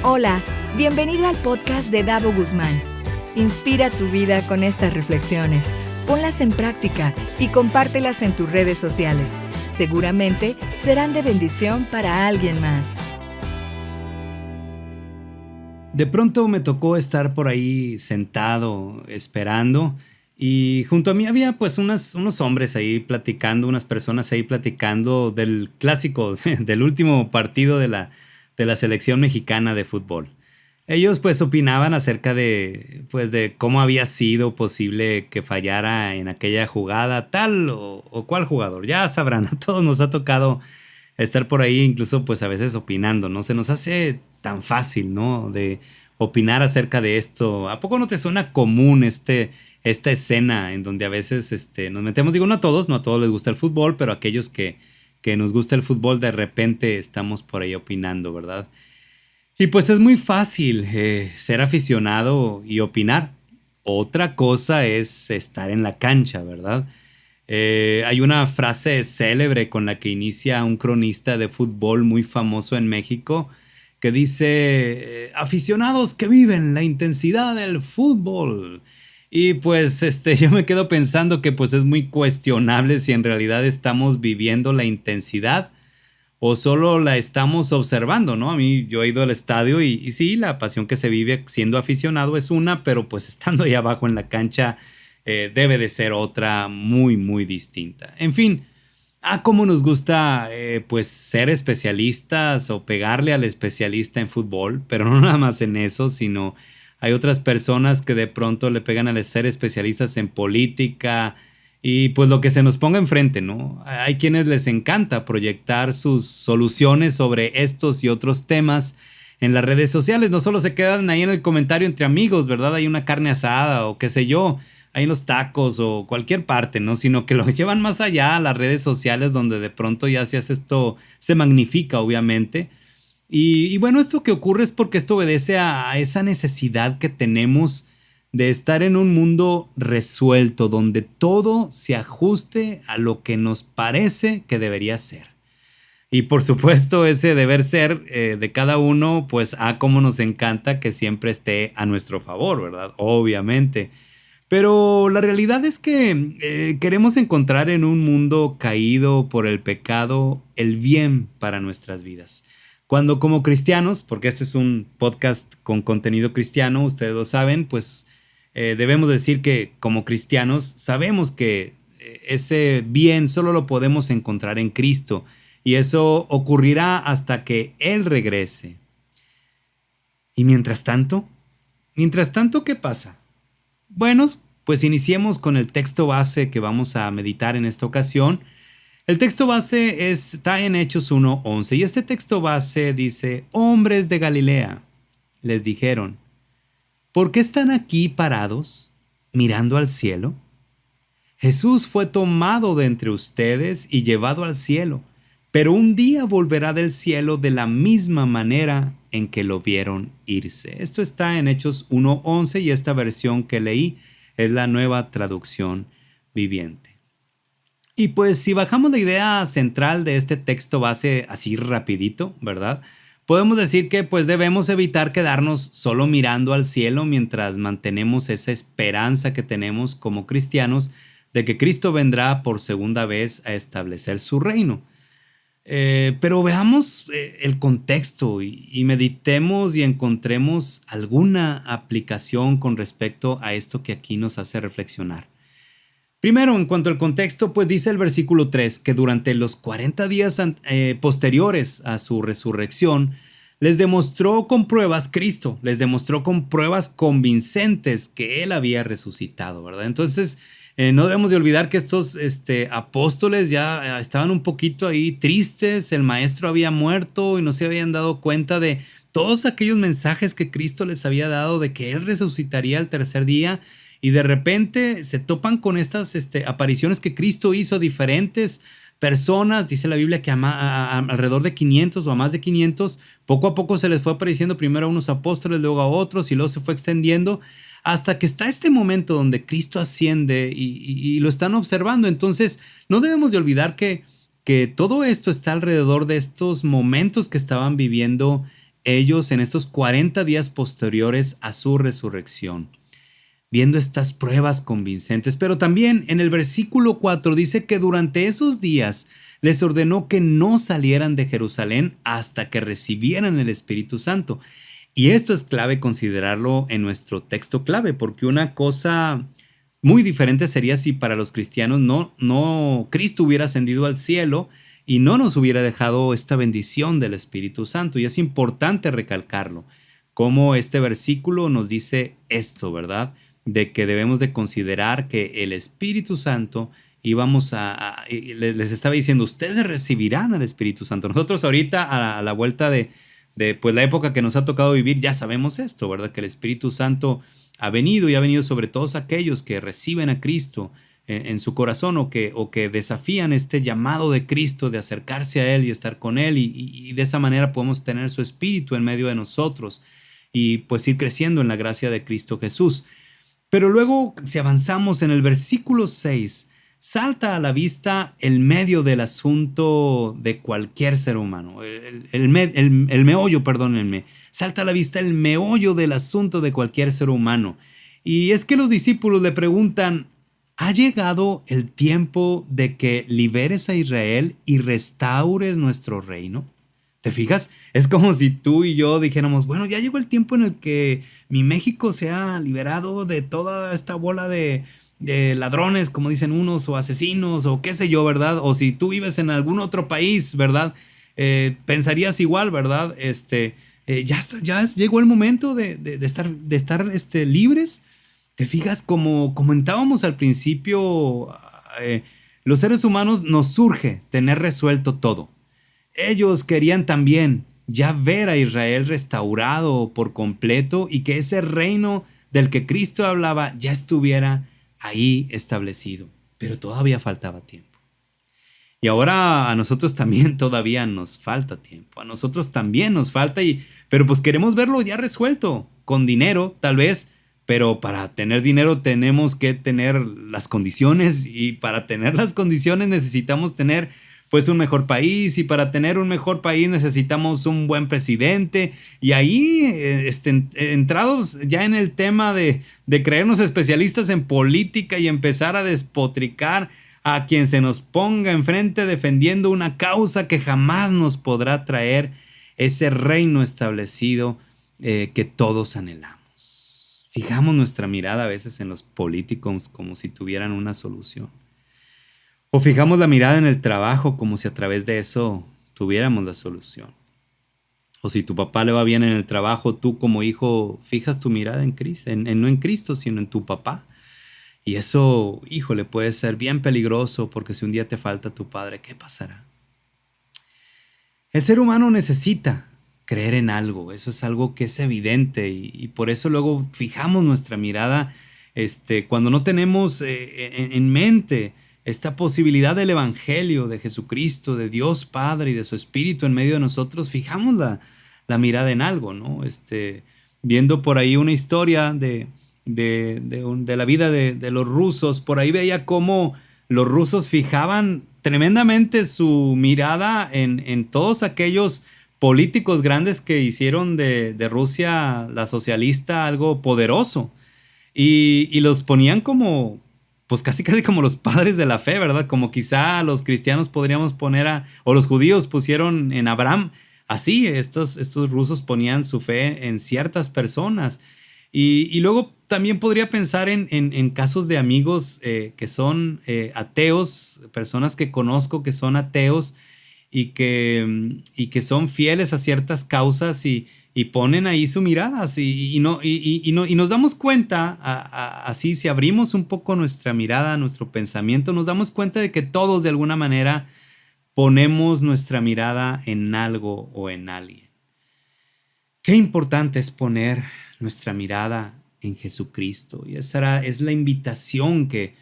Hola, bienvenido al podcast de Davo Guzmán. Inspira tu vida con estas reflexiones, ponlas en práctica y compártelas en tus redes sociales. Seguramente serán de bendición para alguien más. De pronto me tocó estar por ahí sentado, esperando, y junto a mí había pues unos hombres ahí platicando, unas personas ahí platicando del clásico, del último partido de la selección mexicana de fútbol. Ellos pues opinaban acerca de cómo había sido posible que fallara en aquella jugada tal o cual jugador. Ya sabrán, a todos nos ha tocado estar por ahí, incluso pues a veces opinando, ¿no? Se nos hace tan fácil, ¿no? De opinar acerca de esto. ¿A poco no te suena común esta escena en donde a veces nos metemos? Digo, no a todos les gusta el fútbol, pero aquellos que nos gusta el fútbol, de repente estamos por ahí opinando, ¿verdad? Y pues es muy fácil ser aficionado y opinar. Otra cosa es estar en la cancha, ¿verdad? Hay una frase célebre con la que inicia un cronista de fútbol muy famoso en México que dice, aficionados que viven la intensidad del fútbol. Y pues yo me quedo pensando que pues es muy cuestionable si en realidad estamos viviendo la intensidad o solo la estamos observando, ¿no? A mí, yo he ido al estadio y sí, la pasión que se vive siendo aficionado es una, pero pues estando ahí abajo en la cancha debe de ser otra muy, muy distinta. En fin, cómo nos gusta pues ser especialistas o pegarle al especialista en fútbol, pero no nada más en eso, sino hay otras personas que de pronto le pegan al ser especialistas en política y pues lo que se nos ponga enfrente, ¿no? Hay quienes les encanta proyectar sus soluciones sobre estos y otros temas en las redes sociales. No solo se quedan ahí en el comentario entre amigos, ¿verdad? Hay una carne asada o qué sé yo, hay unos tacos o cualquier parte, ¿no? Sino que lo llevan más allá a las redes sociales donde de pronto ya si hace esto se magnifica, obviamente. Y bueno, esto que ocurre es porque esto obedece a esa necesidad que tenemos de estar en un mundo resuelto, donde todo se ajuste a lo que nos parece que debería ser. Y por supuesto ese deber ser de cada uno, pues como nos encanta que siempre esté a nuestro favor, ¿verdad? Obviamente. Pero la realidad es que queremos encontrar en un mundo caído por el pecado el bien para nuestras vidas. Cuando como cristianos, porque este es un podcast con contenido cristiano, ustedes lo saben, pues debemos decir que como cristianos sabemos que ese bien solo lo podemos encontrar en Cristo y eso ocurrirá hasta que Él regrese. Y mientras tanto, ¿qué pasa? Bueno, pues iniciemos con el texto base que vamos a meditar en esta ocasión. El texto base está en Hechos 1:11 y este texto base dice, hombres de Galilea, les dijeron, ¿por qué están aquí parados, mirando al cielo? Jesús fue tomado de entre ustedes y llevado al cielo, pero un día volverá del cielo de la misma manera en que lo vieron irse. Esto está en Hechos 1:11 y esta versión que leí es la Nueva Traducción Viviente. Y pues si bajamos la idea central de este texto base así rapidito, ¿verdad? Podemos decir que pues debemos evitar quedarnos solo mirando al cielo mientras mantenemos esa esperanza que tenemos como cristianos de que Cristo vendrá por segunda vez a establecer su reino. Pero veamos el contexto y meditemos y encontremos alguna aplicación con respecto a esto que aquí nos hace reflexionar. Primero, en cuanto al contexto, pues dice el versículo 3 que durante los 40 días posteriores a su resurrección, les demostró con pruebas Cristo, les demostró con pruebas convincentes que Él había resucitado, ¿verdad? Entonces, no debemos de olvidar que estos apóstoles ya estaban un poquito ahí tristes, el maestro había muerto y no se habían dado cuenta de todos aquellos mensajes que Cristo les había dado de que Él resucitaría al tercer día. Y de repente se topan con estas apariciones que Cristo hizo a diferentes personas. Dice la Biblia que alrededor de 500 o a más de 500, poco a poco se les fue apareciendo primero a unos apóstoles, luego a otros y luego se fue extendiendo hasta que está este momento donde Cristo asciende y lo están observando. Entonces no debemos de olvidar que todo esto está alrededor de estos momentos que estaban viviendo ellos en estos 40 días posteriores a su resurrección, viendo estas pruebas convincentes. Pero también en el versículo 4 dice que durante esos días les ordenó que no salieran de Jerusalén hasta que recibieran el Espíritu Santo. Y esto es clave considerarlo en nuestro texto clave, porque una cosa muy diferente sería si para los cristianos no Cristo hubiera ascendido al cielo y no nos hubiera dejado esta bendición del Espíritu Santo. Y es importante recalcarlo, como este versículo nos dice esto, ¿verdad? De que debemos de considerar que el Espíritu Santo les estaba diciendo, ustedes recibirán al Espíritu Santo. Nosotros ahorita a la vuelta de pues la época que nos ha tocado vivir, ya sabemos esto, ¿verdad? Que el Espíritu Santo ha venido y ha venido sobre todos aquellos que reciben a Cristo en su corazón o que desafían este llamado de Cristo de acercarse a Él y estar con Él y de esa manera podemos tener su Espíritu en medio de nosotros y pues ir creciendo en la gracia de Cristo Jesús. Pero luego, si avanzamos en el versículo 6, salta a la vista el medio del asunto de cualquier ser humano. El meollo, perdónenme. Salta a la vista el meollo del asunto de cualquier ser humano. Y es que los discípulos le preguntan, ¿ha llegado el tiempo de que liberes a Israel y restaures nuestro reino? ¿Te fijas? Es como si tú y yo dijéramos, bueno, ya llegó el tiempo en el que mi México sea liberado de toda esta bola de ladrones, como dicen unos, o asesinos, o qué sé yo, ¿verdad? O si tú vives en algún otro país, ¿verdad? Pensarías igual, ¿verdad? Ya llegó el momento de estar libres. ¿Te fijas? Como comentábamos al principio, los seres humanos nos surge tener resuelto todo. Ellos querían también ya ver a Israel restaurado por completo y que ese reino del que Cristo hablaba ya estuviera ahí establecido. Pero todavía faltaba tiempo. Y ahora a nosotros también todavía nos falta tiempo. A nosotros también nos falta, pero pues queremos verlo ya resuelto. Con dinero, tal vez. Pero para tener dinero tenemos que tener las condiciones. Y para tener las condiciones necesitamos tener pues un mejor país, y para tener un mejor país necesitamos un buen presidente, y ahí entrados ya en el tema de creernos especialistas en política y empezar a despotricar a quien se nos ponga enfrente defendiendo una causa que jamás nos podrá traer ese reino establecido que todos anhelamos. Fijamos nuestra mirada a veces en los políticos como si tuvieran una solución. O fijamos la mirada en el trabajo como si a través de eso tuviéramos la solución. O si tu papá le va bien en el trabajo, tú como hijo fijas tu mirada en Cristo, no en Cristo, sino en tu papá. Y eso, híjole, puede ser bien peligroso porque si un día te falta tu padre, ¿qué pasará? El ser humano necesita creer en algo, eso es algo que es evidente y por eso luego fijamos nuestra mirada cuando no tenemos en mente esta posibilidad del Evangelio de Jesucristo, de Dios Padre y de su Espíritu en medio de nosotros, fijamos la mirada en algo, ¿no? Viendo por ahí una historia de la vida de los rusos, por ahí veía cómo los rusos fijaban tremendamente su mirada en todos aquellos políticos grandes que hicieron de Rusia, la socialista, algo poderoso. Y los ponían como pues casi como los padres de la fe, ¿verdad? Como quizá los cristianos podríamos poner o los judíos pusieron en Abraham. Así, estos rusos ponían su fe en ciertas personas. Y luego también podría pensar en casos de amigos que son ateos, personas que conozco que son ateos y que son fieles a ciertas causas y ponen ahí su mirada y nos damos cuenta, así si abrimos un poco nuestra mirada, nuestro pensamiento, nos damos cuenta de que todos de alguna manera ponemos nuestra mirada en algo o en alguien. Qué importante es poner nuestra mirada en Jesucristo, y esa es la invitación que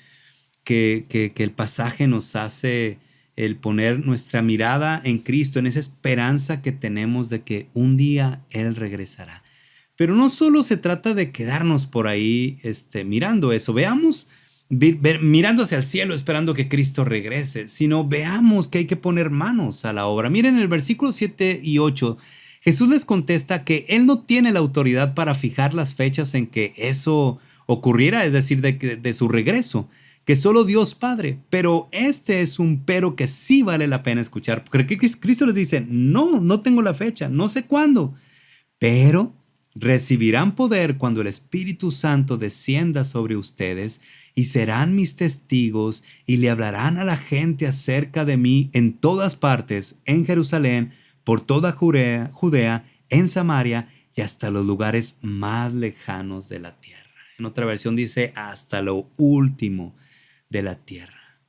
el pasaje nos hace, el poner nuestra mirada en Cristo, en esa esperanza que tenemos de que un día Él regresará. Pero no solo se trata de quedarnos por ahí mirando eso, mirando hacia el cielo esperando que Cristo regrese, sino veamos que hay que poner manos a la obra. Miren el versículo 7 y 8, Jesús les contesta que Él no tiene la autoridad para fijar las fechas en que eso ocurriera, es decir, de su regreso, que solo Dios Padre. Pero este es un pero que sí vale la pena escuchar, porque Cristo les dice, no tengo la fecha, no sé cuándo, pero recibirán poder cuando el Espíritu Santo descienda sobre ustedes y serán mis testigos y le hablarán a la gente acerca de mí en todas partes, en Jerusalén, por toda Judea, en Samaria y hasta los lugares más lejanos de la tierra. En otra versión dice hasta lo último de la tierra.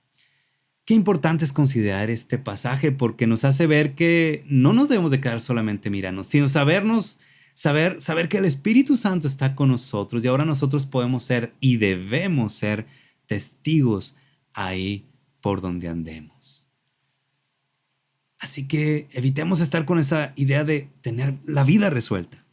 Qué importante es considerar este pasaje porque nos hace ver que no nos debemos de quedar solamente mirando, sino saber que el Espíritu Santo está con nosotros y ahora nosotros podemos ser y debemos ser testigos ahí por donde andemos. Así que evitemos estar con esa idea de tener la vida resuelta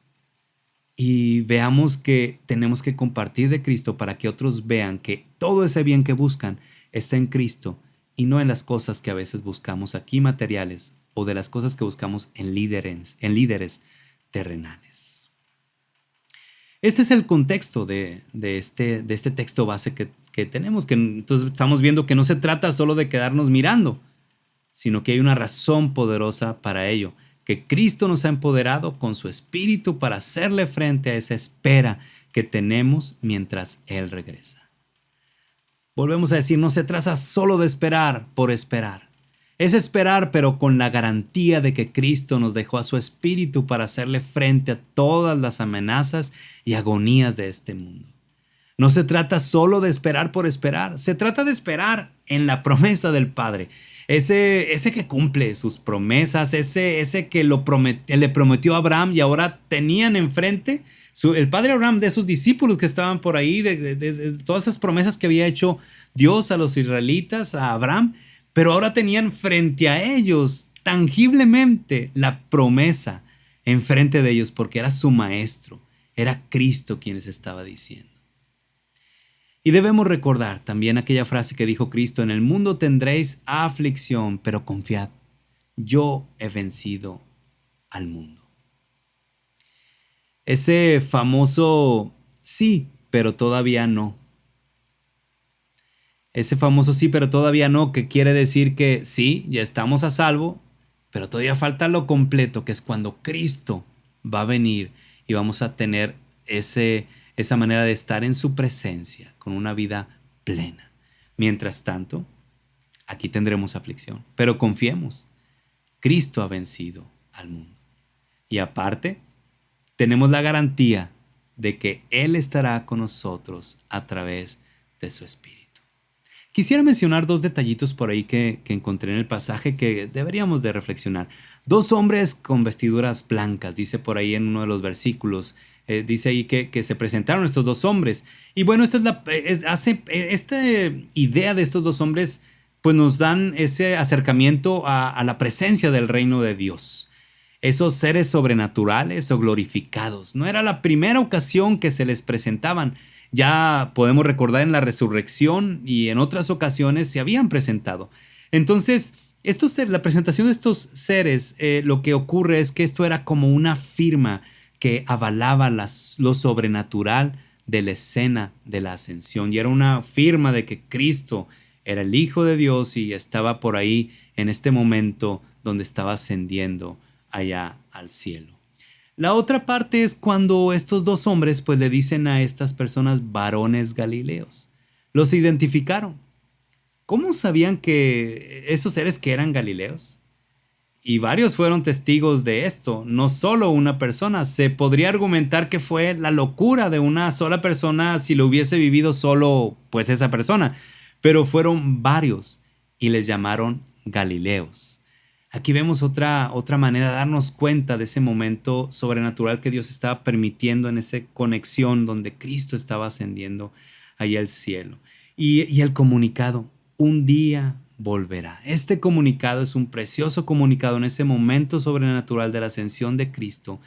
y veamos que tenemos que compartir de Cristo para que otros vean que todo ese bien que buscan está en Cristo y no en las cosas que a veces buscamos aquí materiales o de las cosas que buscamos en líderes terrenales. Este es el contexto de este texto base que tenemos, que entonces estamos viendo que no se trata solo de quedarnos mirando, sino que hay una razón poderosa para ello, que Cristo nos ha empoderado con su Espíritu para hacerle frente a esa espera que tenemos mientras Él regresa. Volvemos a decir, no se trata solo de esperar por esperar. Es esperar, pero con la garantía de que Cristo nos dejó a su Espíritu para hacerle frente a todas las amenazas y agonías de este mundo. No se trata solo de esperar por esperar, se trata de esperar en la promesa del Padre. Ese que cumple sus promesas, ese que le prometió a Abraham y ahora tenían enfrente el padre Abraham, de esos discípulos que estaban por ahí, de todas esas promesas que había hecho Dios a los israelitas, a Abraham, pero ahora tenían frente a ellos tangiblemente la promesa enfrente de ellos porque era su maestro, era Cristo quien les estaba diciendo. Y debemos recordar también aquella frase que dijo Cristo: en el mundo tendréis aflicción, pero confiad, yo he vencido al mundo. Ese famoso sí, pero todavía no. Ese famoso sí, pero todavía no, que quiere decir que sí, ya estamos a salvo, pero todavía falta lo completo, que es cuando Cristo va a venir y vamos a tener esa manera de estar en su presencia con una vida plena. Mientras tanto, aquí tendremos aflicción, pero confiemos, Cristo ha vencido al mundo. Y aparte, tenemos la garantía de que Él estará con nosotros a través de su Espíritu. Quisiera mencionar dos detallitos por ahí que encontré en el pasaje que deberíamos de reflexionar. Dos hombres con vestiduras blancas, dice por ahí en uno de los versículos. Dice ahí que se presentaron estos dos hombres. Y bueno, esta idea de estos dos hombres pues nos dan ese acercamiento a la presencia del reino de Dios. Esos seres sobrenaturales o glorificados. No era la primera ocasión que se les presentaban. Ya podemos recordar en la resurrección y en otras ocasiones se habían presentado. Entonces, la presentación de estos seres, lo que ocurre es que esto era como una firma que avalaba lo sobrenatural de la escena de la ascensión. Y era una firma de que Cristo era el Hijo de Dios y estaba por ahí en este momento donde estaba ascendiendo allá al cielo. La otra parte es cuando estos dos hombres pues le dicen a estas personas varones galileos. Los identificaron. ¿Cómo sabían que esos seres que eran galileos? Y varios fueron testigos de esto, no solo una persona. Se podría argumentar que fue la locura de una sola persona si lo hubiese vivido solo pues esa persona, pero fueron varios y les llamaron galileos. Aquí vemos otra manera de darnos cuenta de ese momento sobrenatural que Dios estaba permitiendo en esa conexión donde Cristo estaba ascendiendo allá al cielo. Y el comunicado, un día volverá. Este comunicado es un precioso comunicado en ese momento sobrenatural de la ascensión de Cristo,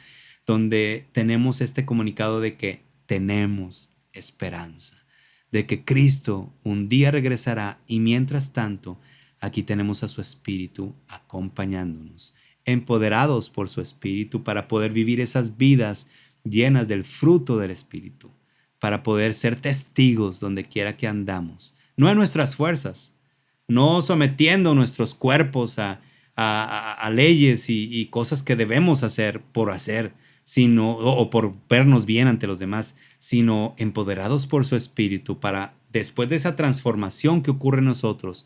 donde tenemos este comunicado de que tenemos esperanza, de que Cristo un día regresará y mientras tanto, aquí tenemos a su Espíritu acompañándonos empoderados por su Espíritu para poder vivir esas vidas llenas del fruto del Espíritu, para poder ser testigos donde quiera que andamos, no en nuestras fuerzas, no sometiendo nuestros cuerpos a leyes y cosas que debemos hacer, sino, o por vernos bien ante los demás, sino empoderados por su Espíritu para, después de esa transformación que ocurre en nosotros,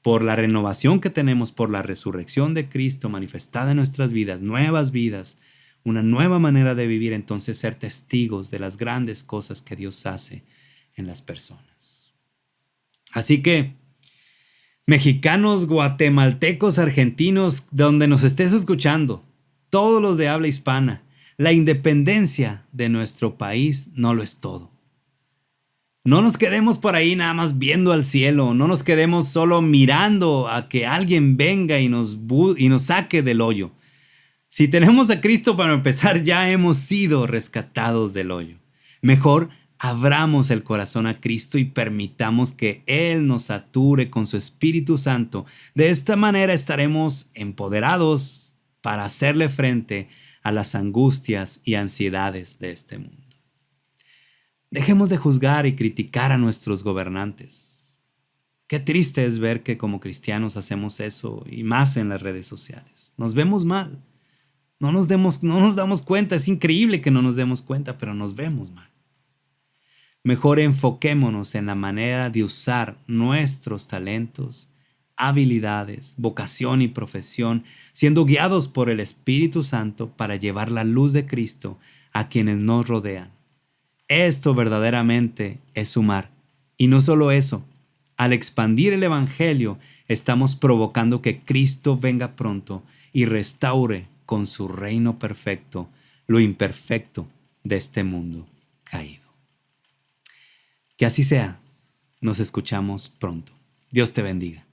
por la renovación que tenemos, por la resurrección de Cristo manifestada en nuestras vidas, nuevas vidas, una nueva manera de vivir, entonces ser testigos de las grandes cosas que Dios hace en las personas. Así que, mexicanos, guatemaltecos, argentinos, donde nos estés escuchando, todos los de habla hispana, la independencia de nuestro país no lo es todo. No nos quedemos por ahí nada más viendo al cielo, no nos quedemos solo mirando a que alguien venga y nos saque del hoyo. Si tenemos a Cristo, para empezar, ya hemos sido rescatados del hoyo. Mejor abramos el corazón a Cristo y permitamos que Él nos sature con su Espíritu Santo. De esta manera estaremos empoderados para hacerle frente a las angustias y ansiedades de este mundo. Dejemos de juzgar y criticar a nuestros gobernantes. Qué triste es ver que como cristianos hacemos eso, y más en las redes sociales. Nos vemos mal. No nos damos cuenta. Es increíble que no nos demos cuenta, pero nos vemos mal. Mejor enfoquémonos en la manera de usar nuestros talentos, habilidades, vocación y profesión, siendo guiados por el Espíritu Santo para llevar la luz de Cristo a quienes nos rodean. Esto verdaderamente es sumar. Y no solo eso, al expandir el Evangelio, estamos provocando que Cristo venga pronto y restaure con su reino perfecto lo imperfecto de este mundo caído. Que así sea. Nos escuchamos pronto. Dios te bendiga.